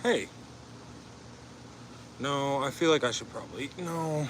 Hey. No, I feel like I should probably... No.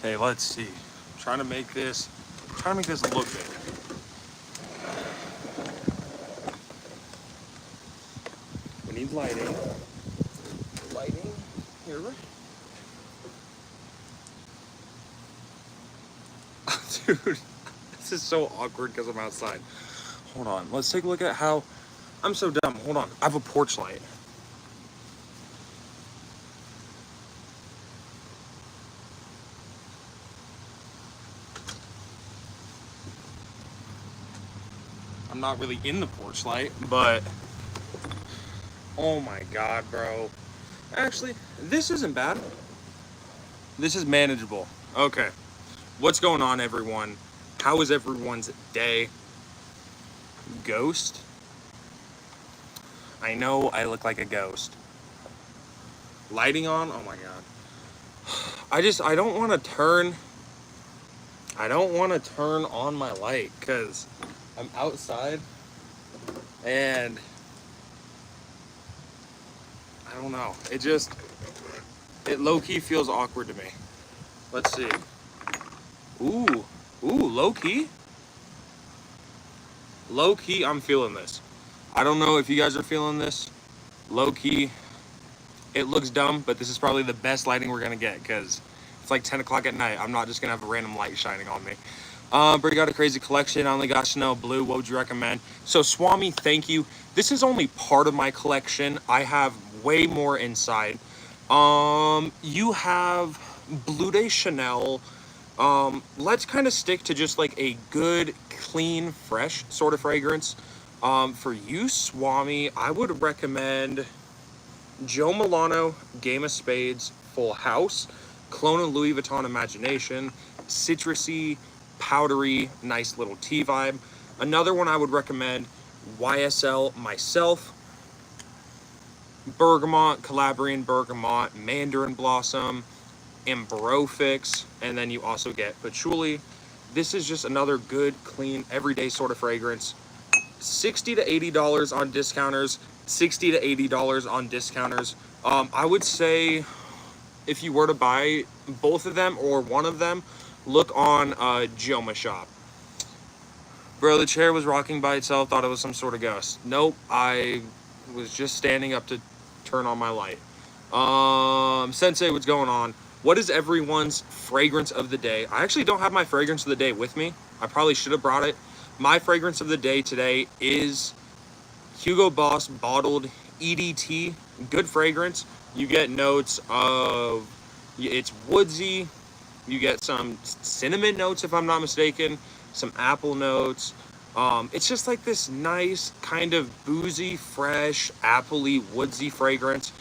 Okay, let's see. I'm trying to make this look good. We need lighting. Lighting here. Dude, this is so awkward because I'm outside. Hold on. Let's take a look at how... I'm so dumb. Hold on. I have a porch light. I'm not really in the porch light, but... Oh my god, bro. Actually, this isn't bad. This is manageable. Okay. What's going on, everyone? How is everyone's day? Ghost? I know I look like a ghost. Lighting on? Oh my god. I don't want to turn on my light because I'm outside and I don't know. It low-key feels awkward to me. Let's see. Ooh, low-key. Low-key, I'm feeling this. I don't know if you guys are feeling this. Low-key, it looks dumb, but this is probably the best lighting we're gonna get because it's like 10 o'clock at night. I'm not just gonna have a random light shining on me. But got a crazy collection. I only got Chanel Blue. What would you recommend? So Swami, thank you. This is only part of my collection. I have way more inside. You have Blue Day Chanel. Let's kind of stick to just like a good, clean, fresh sort of fragrance. For you, Swami, I would recommend Joe Milano, Game of Spades, Full House, Clone and Louis Vuitton Imagination, citrusy, powdery, nice little tea vibe. Another one I would recommend, YSL Myself, Bergamot, Calabrian Bergamot, Mandarin Blossom, Ambrofix, and then you also get Patchouli. This is just another good, clean, everyday sort of fragrance. $60 to $80 on discounters, $60 to $80 on discounters. I would say if you were to buy both of them or one of them, look on Joma Shop. Bro, the chair was rocking by itself, thought it was some sort of ghost. Nope, I was just standing up to turn on my light. Sensei, what's going on? What is everyone's fragrance of the day? I actually don't have my fragrance of the day with me. I probably should have brought it. My fragrance of the day today is Hugo Boss bottled EDT, good fragrance. You get notes of, it's woodsy. You get some cinnamon notes, if I'm not mistaken, some apple notes. It's just like this nice kind of boozy, fresh, appley, woodsy fragrance.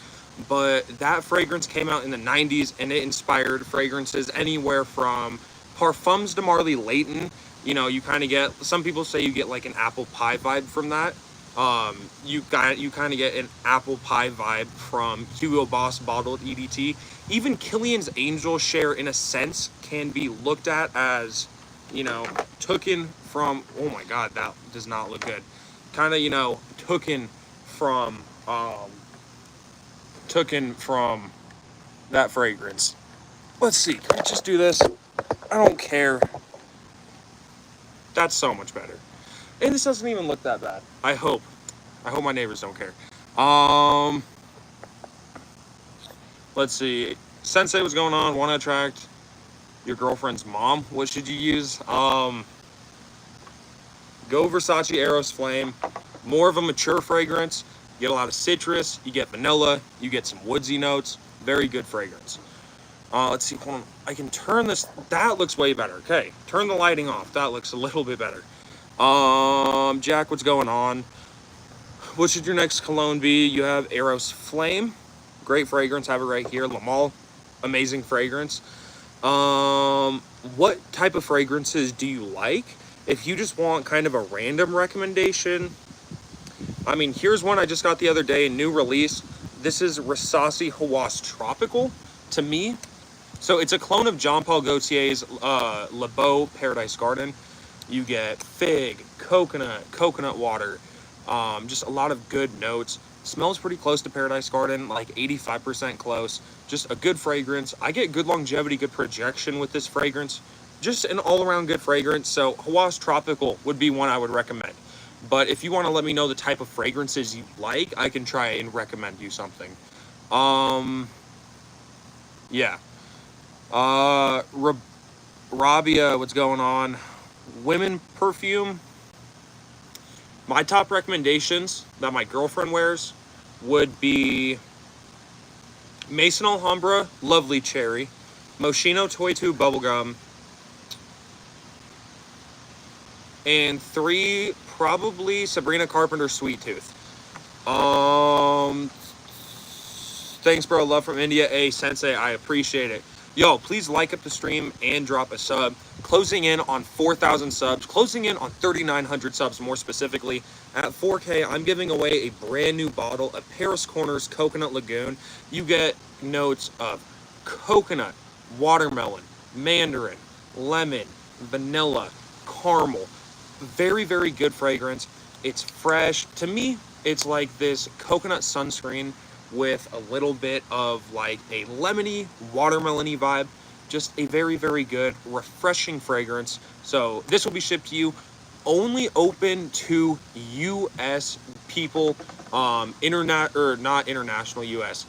But that fragrance came out in the 90s, and it inspired fragrances anywhere from Parfums de Marley Layton. You know, you kind of get, some people say you get like an apple pie vibe from that. You kind of get an apple pie vibe from Hugo Boss bottled EDT. Even Killian's Angel Share, in a sense, can be looked at as, you know, taken from, oh my god, that does not look good. Kind of, you know, taken from that fragrance. Let's see, can I just do this? I don't care. That's so much better. And this doesn't even look that bad. I hope my neighbors don't care. Let's see. Sensei, what's going on? Want to attract your girlfriend's mom? What should you use? Go Versace Eros Flame. More of a mature fragrance. You get a lot of citrus. You get vanilla. You get some woodsy notes. Very good fragrance. Let's see. Hold on. I can turn this. That looks way better. Okay. Turn the lighting off. That looks a little bit better. Jack, what's going on? What should your next cologne be? You have Eros Flame. Great fragrance. Have it right here. Lamal. Amazing fragrance. What type of fragrances do you like? If you just want kind of a random recommendation, I mean, here's one I just got the other day, a new release. This is Versace Hawass Tropical, to me. So it's a clone of Jean Paul Gaultier's Le Beau Paradise Garden. You get fig, coconut water, just a lot of good notes. Smells pretty close to Paradise Garden, like 85% close. Just a good fragrance. I get good longevity, good projection with this fragrance. Just an all-around good fragrance. So Hawass Tropical would be one I would recommend. But if you want to let me know the type of fragrances you like, I can try and recommend you something. Yeah. Rabia, what's going on? Women perfume. My top recommendations that my girlfriend wears would be Maison Alhambra Lovely Cherry, Moschino Toy Tube Bubblegum, and 3 probably Sabrina Carpenter Sweet Tooth. Thanks, bro. Love from India. Hey, Sensei, I appreciate it. Yo, please like up the stream and drop a sub. Closing in on 4,000 subs. Closing in on 3,900 subs, more specifically. At 4K, I'm giving away a brand new bottle of Paris Corners Coconut Lagoon. You get notes of coconut, watermelon, mandarin, lemon, vanilla, caramel. Very, very good fragrance. It's fresh. To me, it's like this coconut sunscreen with a little bit of like a lemony, watermelony vibe. Just a very, very good, refreshing fragrance. So this will be shipped to you. Only open to U.S. people, not international U.S.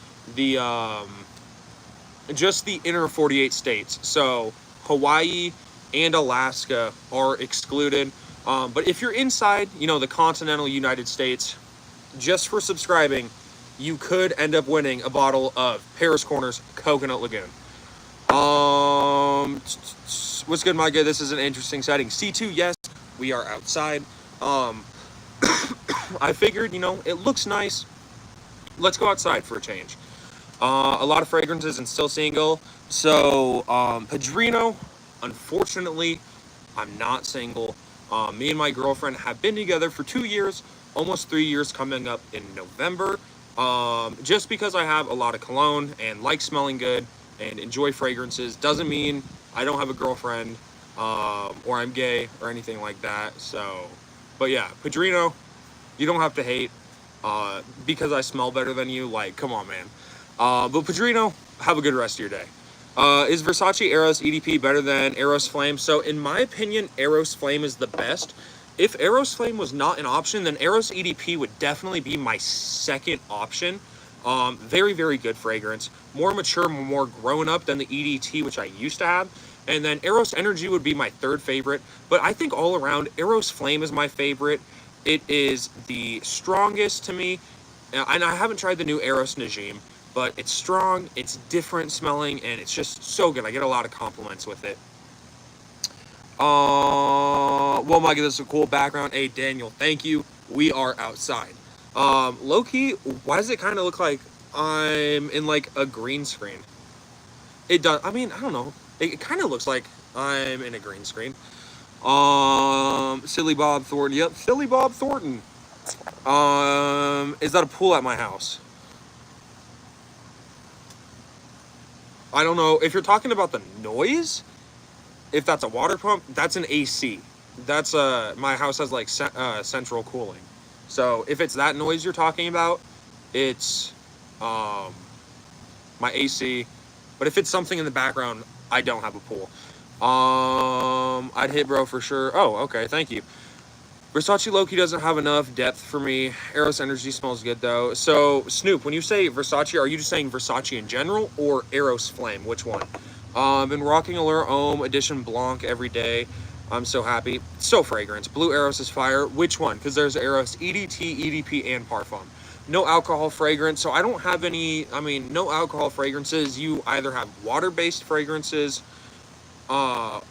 Just the inner 48 states. So Hawaii and Alaska are excluded. But if you're inside, you know, the continental United States, just for subscribing, you could end up winning a bottle of Paris Corners Coconut Lagoon. What's good, Mykah? This is an interesting setting. C2, yes, we are outside. I figured, you know, it looks nice. Let's go outside for a change. A lot of fragrances and still single. So, Padrino, unfortunately, I'm not single. Me and my girlfriend have been together for 2 years, almost 3 years coming up in November. Just because I have a lot of cologne and like smelling good and enjoy fragrances doesn't mean I don't have a girlfriend, or I'm gay or anything like that. So, but yeah, Padrino, you don't have to hate, because I smell better than you. Like, come on, man. But Padrino, have a good rest of your day. Is Versace Eros EDP better than Eros Flame? So in my opinion, Eros Flame is the best. If Eros Flame was not an option, then Eros EDP would definitely be my second option. Very, very good fragrance. More mature, more grown up than the EDT, which I used to have. And then Eros Energy would be my third favorite. But I think all around, Eros Flame is my favorite. It is the strongest to me, and I haven't tried the new Eros Najim, but it's strong, it's different smelling, and it's just so good. I get a lot of compliments with it. Well, Mykah, this is a cool background. Hey, Daniel, thank you. We are outside. Low-key, why does it kind of look like I'm in, like, a green screen? It does. I mean, I don't know. It kind of looks like I'm in a green screen. Silly Bob Thornton. Yep, Silly Bob Thornton. Is that a pool at my house? I don't know. If you're talking about the noise, if that's a water pump, that's an AC. That's my house has like central cooling. So if it's that noise you're talking about, it's my AC. But if it's something in the background, I don't have a pool. I'd hit bro for sure. Oh, okay, thank you. Versace Loki doesn't have enough depth for me. Eros Energy smells good though. So Snoop, when you say Versace, are you just saying Versace in general or Eros Flame? Which one? Been rocking Allure Homme Edition Blanc every day. I'm so happy. So fragrance. Blue Eros is fire. Which one? Because there's Eros EDT, EDP, and Parfum. No alcohol fragrance. So I don't have any, I mean, no alcohol fragrances. You either have water-based fragrances, or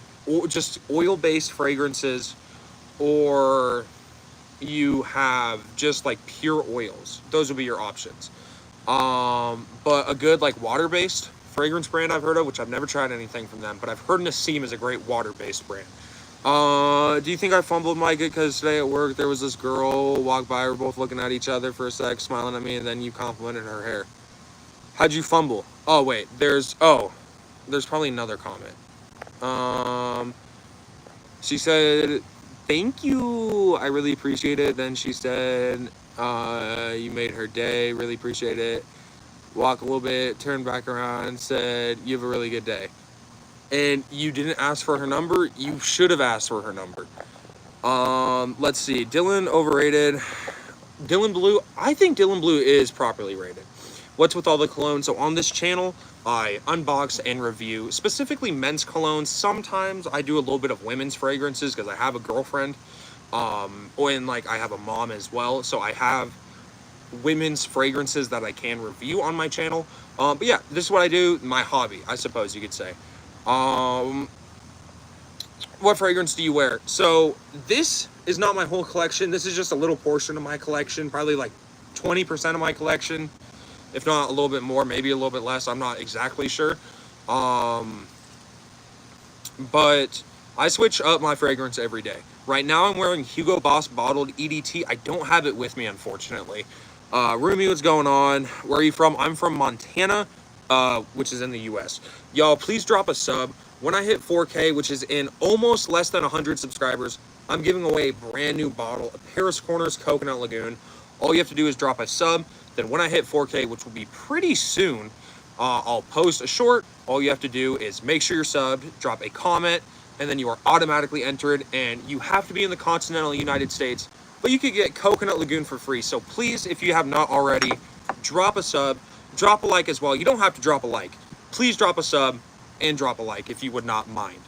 just oil-based fragrances, or you have just like pure oils. Those would be your options. But a good like water-based fragrance brand I've heard of, which I've never tried anything from them, but I've heard Nassim is a great water-based brand. Do you think I fumbled, Mykah? Because today at work there was this girl walked by, we're both looking at each other for a sec, smiling at me, and then you complimented her hair. How'd you fumble? Oh wait, there's probably another comment. She said, thank you, I really appreciate it. Then she said, you made her day, really appreciate it. Walk a little bit, turned back around, and said, you have a really good day. And you didn't ask for her number. You should have asked for her number. Let's see. Dylan overrated. Dylan Blue. I think Dylan Blue is properly rated. What's with all the cologne? So on this channel, I unbox and review specifically men's colognes. Sometimes I do a little bit of women's fragrances because I have a girlfriend. And like I have a mom as well. So I have women's fragrances that I can review on my channel. But yeah, this is what I do. My hobby, I suppose you could say. What fragrance do you wear? So this is not my whole collection. This is just a little portion of my collection, probably like 20% of my collection, if not a little bit more, maybe a little bit less. I'm not exactly sure. But I switch up my fragrance every day. Right now I'm wearing Hugo Boss bottled EDT. I don't have it with me, unfortunately. Rumi, what's going on? Where are you from? I'm from Montana, which is in the US. Y'all, please drop a sub. When I hit 4K, which is in almost less than 100 subscribers, I'm giving away a brand new bottle of Paris Corners Coconut Lagoon. All you have to do is drop a sub. Then when I hit 4K, which will be pretty soon, I'll post a short. All you have to do is make sure you're subbed, drop a comment, and then you are automatically entered. And you have to be in the continental United States, but you could get Coconut Lagoon for free. So please, if you have not already, drop a sub, drop a like as well. You don't have to drop a like. Please drop a sub and drop a like if you would not mind.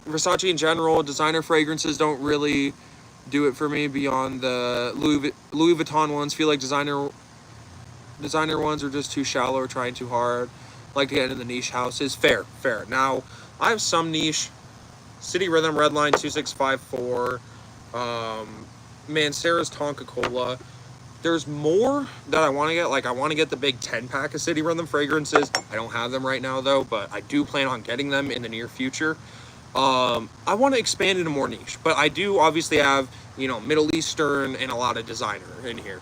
Versace in general, designer fragrances don't really do it for me beyond the Louis Vuitton ones. Feel like designer ones are just too shallow or trying too hard. Like to get into the niche houses. Fair. Now, I have some niche. City Rhythm Redline 2654. Mancera's Tonka Cola. There's more that I want to get. Like, I want to get the big 10-pack of City Rhythm fragrances. I don't have them right now, though, but I do plan on getting them in the near future. I want to expand into more niche, but I do obviously have, you know, Middle Eastern and a lot of designer in here.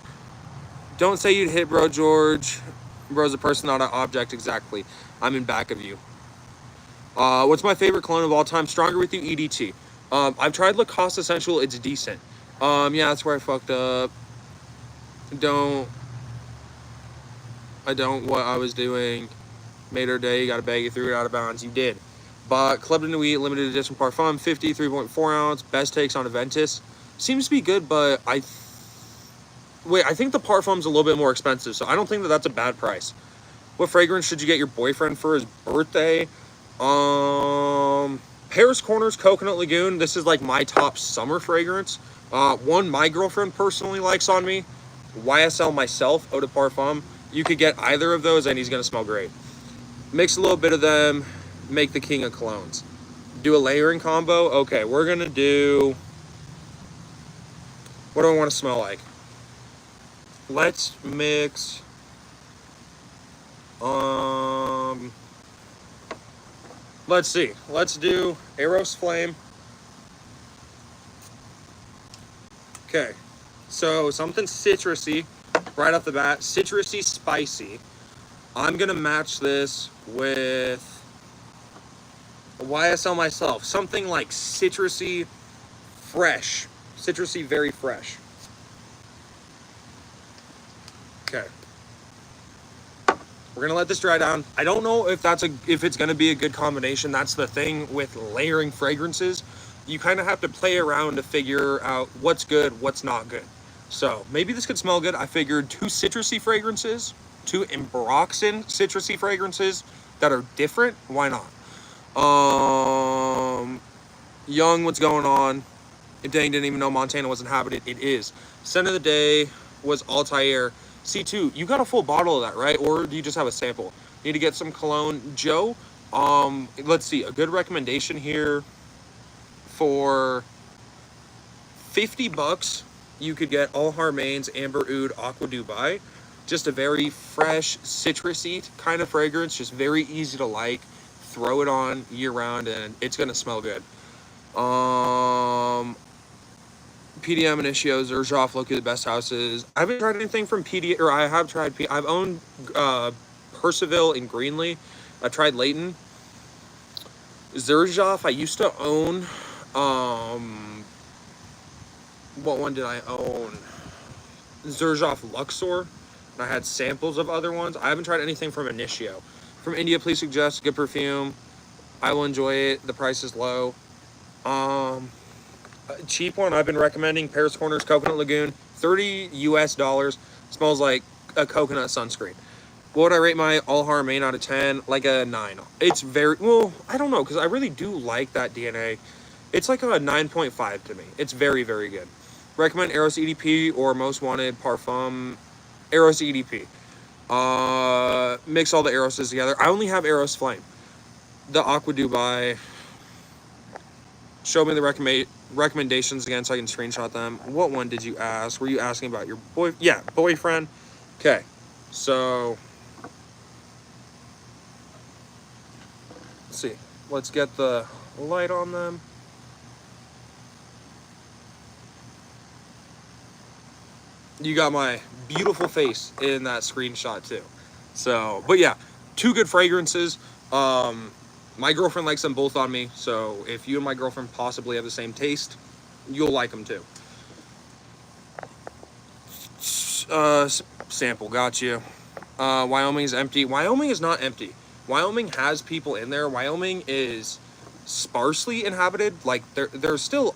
Don't say you'd hit bro, George. Bro's a person, not an object. Exactly. I'm in back of you. What's my favorite cologne of all time? Stronger With You EDT. I've tried Lacoste Essential. It's decent. Yeah, that's where I fucked up. I don't what I was doing. Made her day. You got to bag it through it out of bounds. You did. But Club de Nuit limited edition Parfum 50 3.4 ounce. Best takes on Aventus. Seems to be good, but I think the Parfum's a little bit more expensive, so I don't think that that's a bad price. What fragrance should you get your boyfriend for his birthday? Paris Corners Coconut Lagoon. This is like my top summer fragrance. One my girlfriend personally likes on me. YSL myself, Eau de Parfum. You could get either of those and he's gonna smell great. Mix a little bit of them, make the king of colognes. Do a layering combo. Okay, we're gonna do, what do I want to smell like? Let's mix, let's see. Let's do Eros Flame. Okay, so something citrusy right off the bat. Citrusy, spicy. I'm gonna match this with YSL myself. Something like citrusy, fresh. Citrusy, very fresh. Okay. We're gonna let this dry down. I don't know if it's gonna be a good combination. That's the thing with layering fragrances. You kind of have to play around to figure out what's good, what's not good. So maybe this could smell good. I figured 2 citrusy fragrances, 2 Embroxin citrusy fragrances that are different. Why not? Young, what's going on? Dang, didn't even know Montana was inhabited. It is. Scent of the day was Altair. C2, you got a full bottle of that, right? Or do you just have a sample? Need to get some cologne. Joe, let's see, a good recommendation here for 50 bucks, you could get All Harmain's Amber Oud Aqua Dubai. Just a very fresh, citrusy kind of fragrance, just very easy to like. Throw it on year round and it's gonna smell good. PDM Initio, Xerjoff, Loki, the best houses. I haven't tried anything from PDM, or I have tried, I've owned Percival in Greenlee. I tried Leighton. Xerjoff, I used to own, what one did I own? Xerjoff Luxor. And I had samples of other ones. I haven't tried anything from Initio. From India, please suggest good perfume. I will enjoy it. The price is low. A cheap one I've been recommending, Paris Corners Coconut Lagoon, $30 US. Smells like a coconut sunscreen. What would I rate my All Harmain out of 10? Like a 9. It's very, well, I don't know, because I really do like that DNA. It's like a 9.5 to me. It's very, very good. Recommend Eros EDP or Most Wanted Parfum. Eros EDP. Mix all the Eroses together. I only have Eros Flame. The Aqua Dubai. Show me the recommendations again so I can screenshot them. What one did you ask? Were you asking about your boyfriend? Okay, so let's see. Let's get the light on them. You got my beautiful face in that screenshot too. So, but yeah, 2 good fragrances. My girlfriend likes them both on me, so if you and my girlfriend possibly have the same taste, you'll like them too. Sample, got you. Wyoming is empty. Wyoming is not empty. Wyoming has people in there. Wyoming is sparsely inhabited. Like, there's still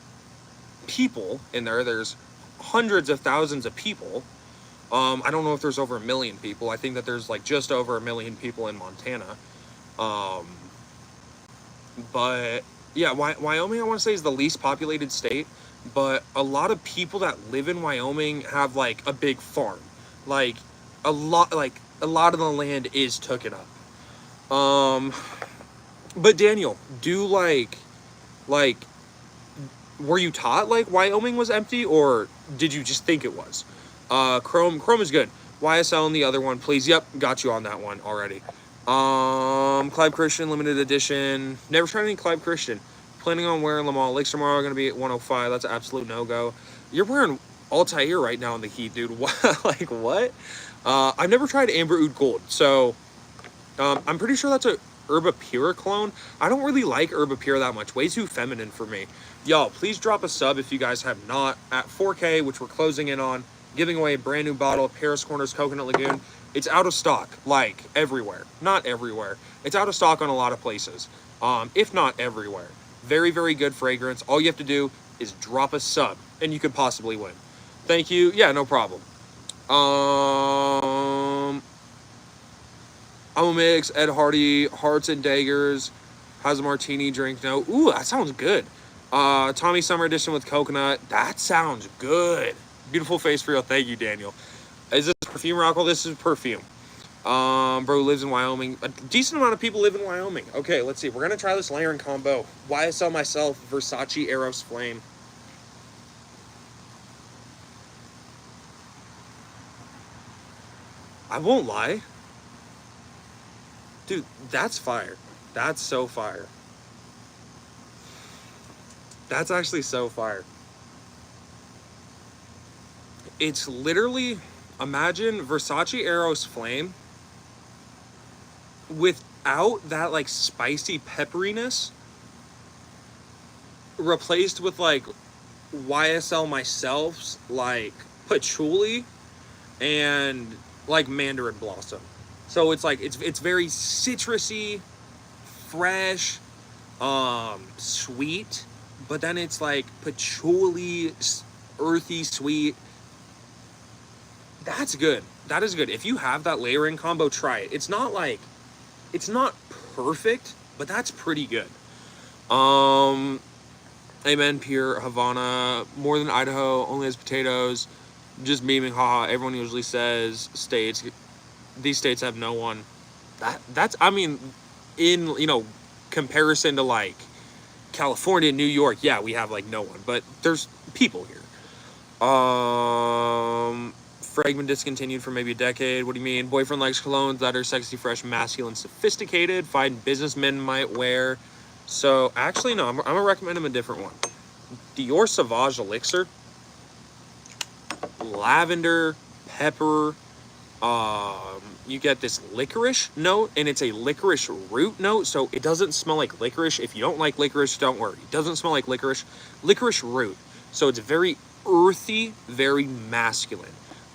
people in there. There's hundreds of thousands of people. I don't know if there's over 1 million people. I think that there's like just over 1 million people in Montana. But yeah, Wyoming, I want to say, is the least populated state, but a lot of people that live in Wyoming have like a big farm. Like a lot of the land is taken up. But Daniel, were you taught like Wyoming was empty, or did you just think it was? Chrome is good. YSL and the other one, please. Yep, got you on that one already. Clive Christian limited edition. Never tried any Clive Christian. Planning on wearing them all. Lakes tomorrow are gonna be at 105. That's an absolute no-go. You're wearing Altair right now in the heat, dude. What? Like what? I've never tried Amber Oud Gold, so I'm pretty sure that's a Herba Pura clone. I don't really like Herba Pura that much. Way too feminine for me. Y'all, please drop a sub if you guys have not. At 4K, which we're closing in on, giving away a brand new bottle of Paris Corners Coconut Lagoon. It's out of stock, like, everywhere. Not everywhere. It's out of stock on a lot of places, if not everywhere. Very, very good fragrance. All you have to do is drop a sub, and you could possibly win. Thank you. Yeah, no problem. I'm a mix. Ed Hardy, Hearts and Daggers. Has a martini drink note. Ooh, that sounds good. Tommy Summer Edition with coconut. That sounds good. Beautiful face for real. Thank you, Daniel. Is this perfume, Rockwell? This is perfume. Bro lives in Wyoming. A decent amount of people live in Wyoming. Okay, let's see. We're gonna try this layering combo. YSL myself, Versace Eros Flame. I won't lie. Dude, that's fire. That's so fire. That's actually so fire. It's literally, imagine Versace Eros Flame without that like spicy pepperiness, replaced with like YSL myself's like patchouli and like mandarin blossom. So it's like it's very citrusy, fresh, sweet, but then it's like patchouli, earthy, sweet. That's good. That is good. If you have that layering combo, try it. It's not perfect, but that's pretty good. Amen, pure Havana, more than Idaho, only has potatoes, just memeing, haha. Everyone usually says states. These states have no one. That's, I mean, in, comparison to like California, New York, yeah, we have like no one, but there's people here. Fragment discontinued for maybe a decade. What do you mean? Boyfriend likes colognes that are sexy, fresh, masculine, sophisticated. Find businessmen might wear. So actually, no, I'm gonna recommend him a different one. Dior Sauvage Elixir. Lavender, pepper. You get this licorice note, and it's a licorice root note, so it doesn't smell like licorice. If you don't like licorice, don't worry. It doesn't smell like licorice. Licorice root. So it's very earthy, very masculine.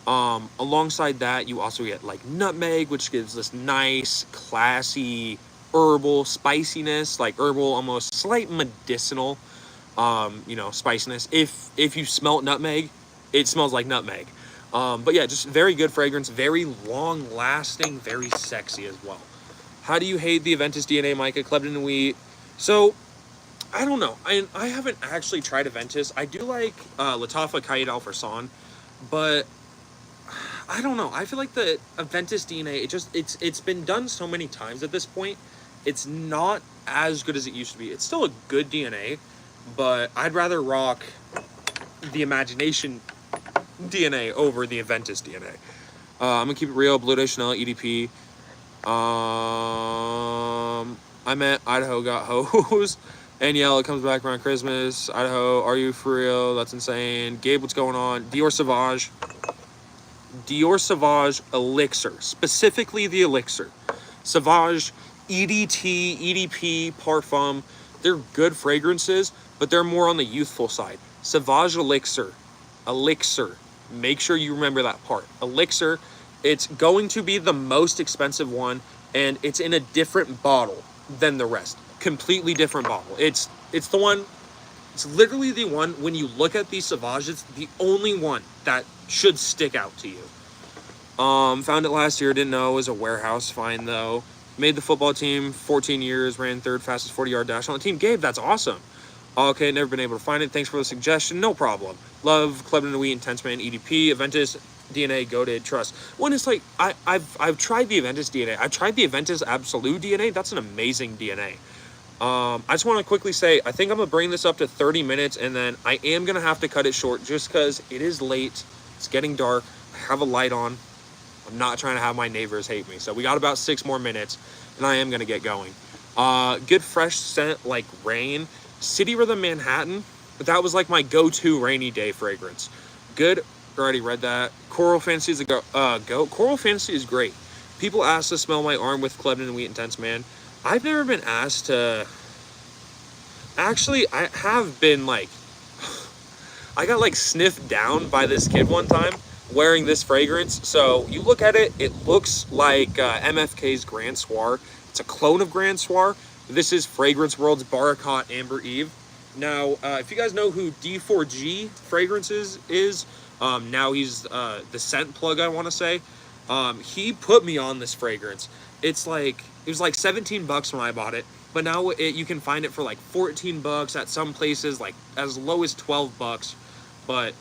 Alongside that, you also get like nutmeg, which gives this nice, classy, herbal spiciness, like herbal, almost slight medicinal, spiciness. If you smell nutmeg, it smells like nutmeg. But yeah, just very good fragrance, very long lasting, very sexy as well. How do you hate the Aventus DNA, Mykah? Klebden and Wheat. So, I don't know. I haven't actually tried Aventus. I do like Lattafa Caid Al Farsan, but I don't know. I feel like the Aventus DNA, it's been done so many times at this point. It's not as good as it used to be. It's still a good DNA, but I'd rather rock the Imagination DNA over the Aventus DNA. I'm gonna keep it real. Blue Day Chanel EDP. I meant Idaho got hose. And yell, it comes back around Christmas. Idaho, are you for real? That's insane. Gabe, what's going on? Dior Sauvage. Dior Sauvage Elixir. Specifically the Elixir. Sauvage, EDT, EDP, Parfum. They're good fragrances, but they're more on the youthful side. Sauvage Elixir. Elixir. Make sure you remember that part. Elixir, it's going to be the most expensive one, and it's in a different bottle than the rest. Completely different bottle. It's the one, it's literally the one, when you look at these Sauvage, it's the only one that should stick out to you. Found it last year, didn't know it was a warehouse find though. Made the football team, 14 years, ran third fastest 40-yard dash on the team. Gabe, that's awesome. Okay, never been able to find it. Thanks for the suggestion. No problem. Love Klebden and Wheat, Intense Man, EDP, Aventus, DNA, Goated, Trust. When it's like, I've tried the Aventus DNA. I've tried the Aventus Absolute DNA. That's an amazing DNA. I just want to quickly say, I think I'm going to bring this up to 30 minutes, and then I am going to have to cut it short just because it is late. It's getting dark. I have a light on. I'm not trying to have my neighbors hate me. So we got about 6 more minutes, and I am going to get going. Good fresh scent like rain. City Rhythm Manhattan. But that was like my go-to rainy day fragrance. Good. Already read that. Coral Fantasy is a go. Coral Fantasy is great. People ask to smell my arm with Klebden and Wheat Intense Man. I've never been asked to. Actually, I have been like. I got like sniffed down by this kid one time wearing this fragrance. So you look at it, it looks like MFK's Grand Soir. It's a clone of Grand Soir. This is Fragrance World's Barakat Amber Eve. Now, if you guys know who D4G Fragrances is, now he's the scent plug, I want to say. He put me on this fragrance. It was like $17 when I bought it. but now you can find it for like 14 bucks at some places, like as low as 12 bucks. But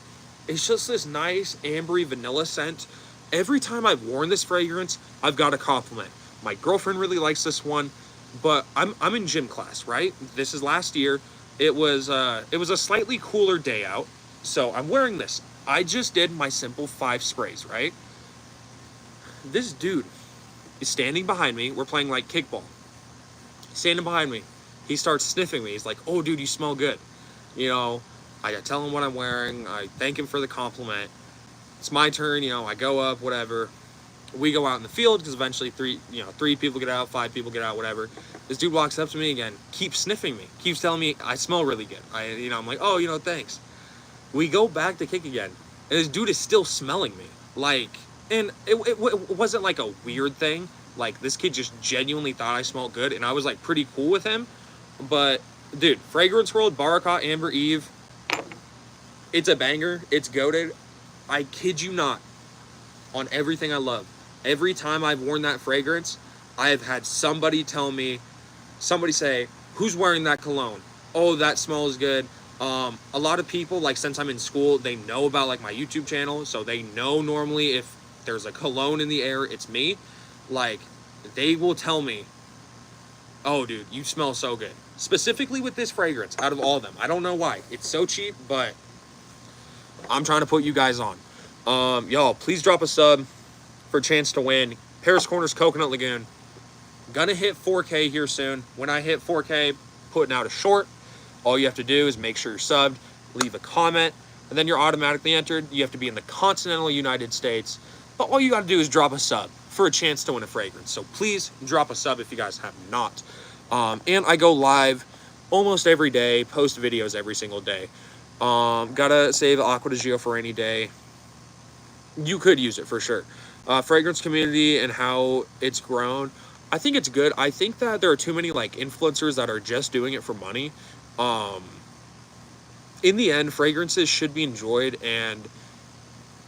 it's just this nice ambery vanilla scent. Every time I've worn this fragrance, I've got a compliment. My girlfriend really likes this one, but I'm in gym class, right? This is last year. It was a slightly cooler day out, so I'm wearing this. I just did my simple 5 sprays, right? This dude is standing behind me. We're playing like kickball. Standing behind me, he starts sniffing me. He's like, "Oh, dude, you smell good." You know, I tell him what I'm wearing. I thank him for the compliment. It's my turn. You know, I go up, whatever. We go out in the field because eventually 3 people get out, 5 people get out, whatever. This dude walks up to me again, keeps sniffing me, keeps telling me I smell really good. I'm like, "Oh, thanks." We go back to kick again, and this dude is still smelling me. Like, and it wasn't like a weird thing. Like, this kid just genuinely thought I smelled good, and I was like pretty cool with him. But dude, Fragrance World Barakat Amber Eve, it's a banger. It's goated. I kid you not, on everything I love. Every time I've worn that fragrance, I have had somebody say, "Who's wearing that cologne? Oh, that smells good." A lot of people, like, since I'm in school, they know about like my YouTube channel, so they know normally if there's a cologne in the air, it's me. Like, they will tell me, "Oh, dude, you smell so good." Specifically with this fragrance, out of all of them. I don't know why. It's so cheap, but I'm trying to put you guys on. Y'all, please drop a sub for a chance to win. Paris Corners Coconut Lagoon. Gonna hit 4K here soon. When I hit 4K, putting out a short. All you have to do is make sure you're subbed, leave a comment, and then you're automatically entered. You have to be in the continental United States. But all you gotta do is drop a sub for a chance to win a fragrance. So please drop a sub if you guys have not. And I go live almost every day, post videos every single day. Gotta save Aqua di Gio for any day. You could use it for sure. Fragrance community and how it's grown, I think it's good. I think that there are too many like influencers that are just doing it for money. In the end, fragrances should be enjoyed, and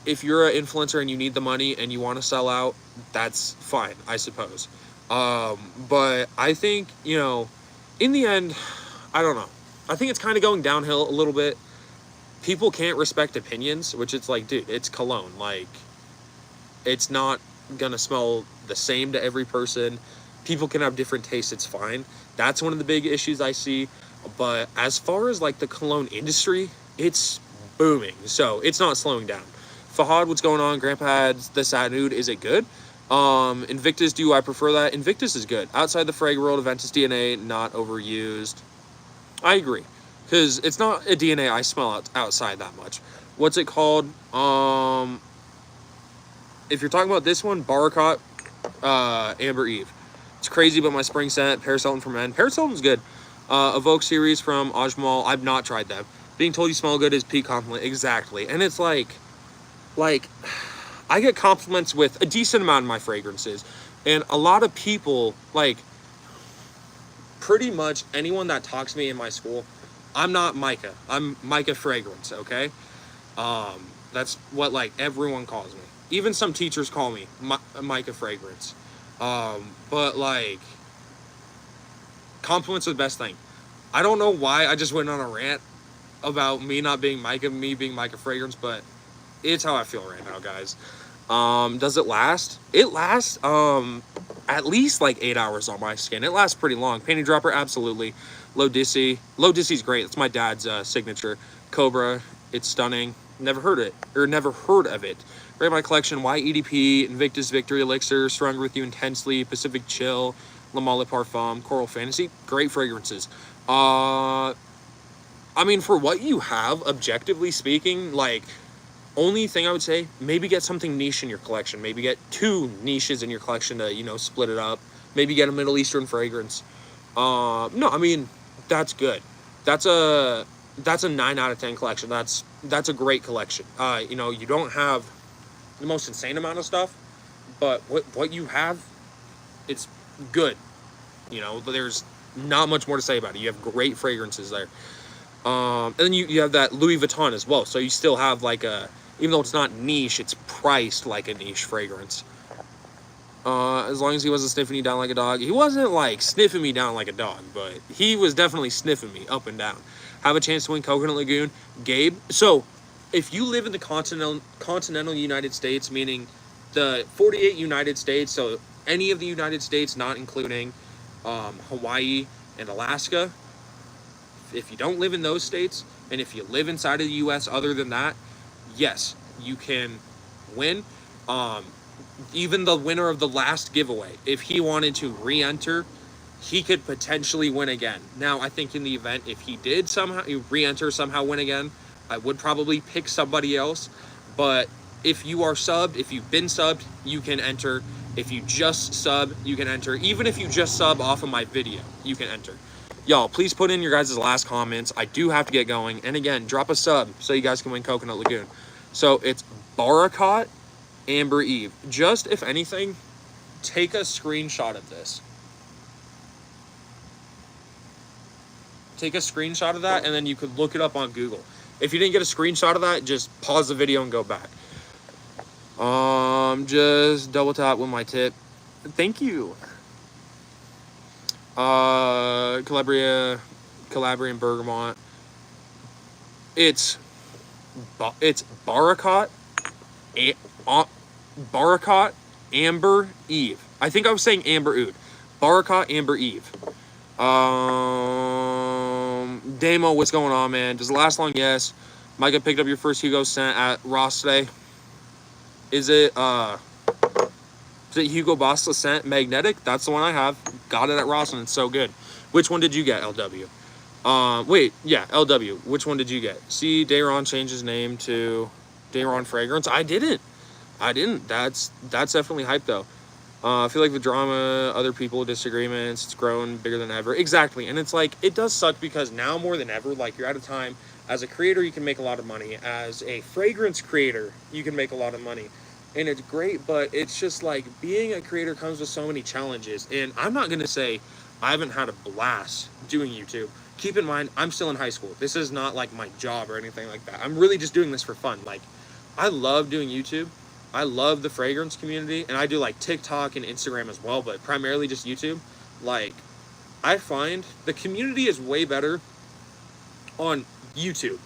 if you're an influencer and you need the money and you want to sell out, that's fine, I suppose. But I think, in the end, I don't know. I think it's kind of going downhill a little bit. People can't respect opinions, which it's like, dude, it's cologne. Like, it's not gonna smell the same to every person. People can have different tastes, it's fine. That's one of the big issues I see. But as far as like the cologne industry, it's booming. So it's not slowing down. Fahad, what's going on? Grandpa had the Sad Nude. Is it good? Invictus, do I prefer that? Invictus is good. Outside the frag world, Aventus DNA, not overused. I agree. Because it's not a DNA I smell outside that much. What's it called? If you're talking about this one, Barakat Amber Eve. It's crazy, but my spring scent, Paris Hilton for men. Paris Hilton's good. Evoke series from Ajmal. I've not tried them. Being told you smell good is peak compliment. Exactly. And it's like, I get compliments with a decent amount of my fragrances. And a lot of people, like, pretty much anyone that talks to me in my school, I'm not Mykah. I'm Mykah Fragrance, okay? That's what, like, everyone calls me. Even some teachers call me Mykah Fragrance. But, like, compliments are the best thing. I don't know why I just went on a rant about me not being Mykah, me being Mykah Fragrance, but it's how I feel right now, guys. Does it last? It lasts, at least like 8 hours on my skin. It lasts pretty long. Panty Dropper, absolutely. Low Dissy. Low Dissy's great. It's my dad's signature. Cobra, it's stunning. Never heard of it. Rate my collection. Why EDP, Invictus Victory Elixir, Stronger With You Intensely, Pacific Chill, La Male Parfum, Coral Fantasy. Great fragrances. I mean, for what you have, objectively speaking, like, only thing I would say, maybe get something niche in your collection. Maybe get 2 niches in your collection to, split it up. Maybe get a Middle Eastern fragrance. No, I mean, that's good. That's a 9 out of 10 collection. That's a great collection. You don't have the most insane amount of stuff, but what you have, it's good. There's not much more to say about it. You have great fragrances there. And then you have that Louis Vuitton as well. So you still have like even though it's not niche, it's priced like a niche fragrance. As long as he wasn't sniffing you down like a dog. He wasn't like sniffing me down like a dog, but he was definitely sniffing me up and down. Have a chance to win Coconut Lagoon. Gabe, so if you live in the continental United States, meaning the 48 United States, so any of the United States, not including Hawaii and Alaska, if you don't live in those states, and if you live inside of the U.S. other than that, yes, you can win. Even the winner of the last giveaway, if he wanted to re-enter, he could potentially win again. Now, I think in the event, if he did somehow re-enter, somehow win again, I would probably pick somebody else. But if you are subbed, if you've been subbed, you can enter. If you just sub, you can enter. Even if you just sub off of my video, you can enter. Y'all, please put in your guys' last comments. I do have to get going. And again, drop a sub so you guys can win Coconut Lagoon. So it's Barakat, Amber Eve. Just, if anything, take a screenshot of this. Take a screenshot of that, and then you could look it up on Google. If you didn't get a screenshot of that, just pause the video and go back. Just double tap with my tip. Thank you. Calabrian Bergamot. It's Barakat. Barakat, Amber Eve. I think I was saying Amber Oud. Barakat, Amber Eve. Damo, what's going on, man? Does it last long? Yes. Mykah picked up your first Hugo scent at Ross today. Is it Hugo Boss scent Magnetic? That's the one I have. Got it at Ross and it's so good. Which one did you get, LW? Wait, yeah, LW. Which one did you get? See, Dayron changed his name to Dayron Fragrance. I didn't. That's definitely hype though. I feel like the drama, other people, disagreements, it's grown bigger than ever. Exactly. And it's like, it does suck because now more than ever, like, you're at a time, as a creator, you can make a lot of money. As a fragrance creator, you can make a lot of money. And it's great, but it's just like, being a creator comes with so many challenges. And I'm not going to say I haven't had a blast doing YouTube. Keep in mind, I'm still in high school. This is not like my job or anything like that. I'm really just doing this for fun. Like, I love doing YouTube. I love the fragrance community, and I do like TikTok and Instagram as well, but primarily just YouTube. Like, I find the community is way better on YouTube.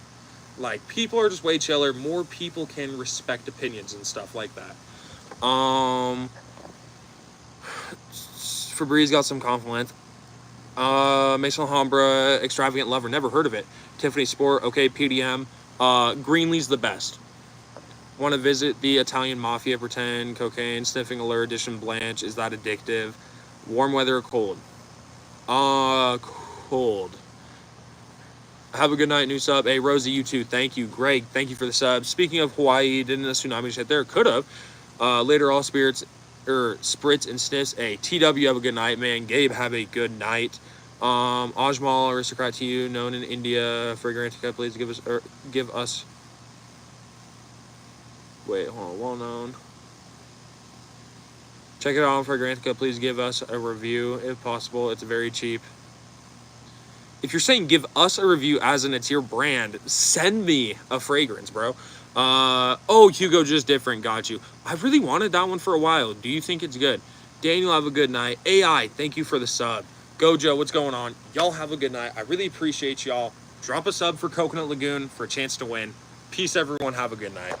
Like, people are just way chiller. More people can respect opinions and stuff like that. Febreze got some compliments. Maison Alhambra, Extravagant Lover, never heard of it. Tiffany Sport, okay, PDM. Greenlee's the best. Want to visit the Italian Mafia, pretend, cocaine, sniffing allure, edition Blanche. Is that addictive? Warm weather or cold? Cold. Have a good night, new sub. Hey, Rosie, you too. Thank you. Greg, thank you for the sub. Speaking of Hawaii, didn't a tsunami just hit there? Could have. Later, all spirits, spritz and sniffs. Hey, TW, have a good night, man. Gabe, have a good night. Ajmal, aristocrat to you, known in India. Fragrantica, please give us. Wait, hold on. Well known. Check it out on Fragrantica. Please give us a review if possible. It's very cheap. If you're saying give us a review as in it's your brand, send me a fragrance, bro. Oh, Hugo Just Different. Got you. I've really wanted that one for a while. Do you think it's good? Daniel, have a good night. AI, thank you for the sub. Gojo, what's going on? Y'all have a good night. I really appreciate y'all. Drop a sub for Coconut Lagoon for a chance to win. Peace, everyone. Have a good night.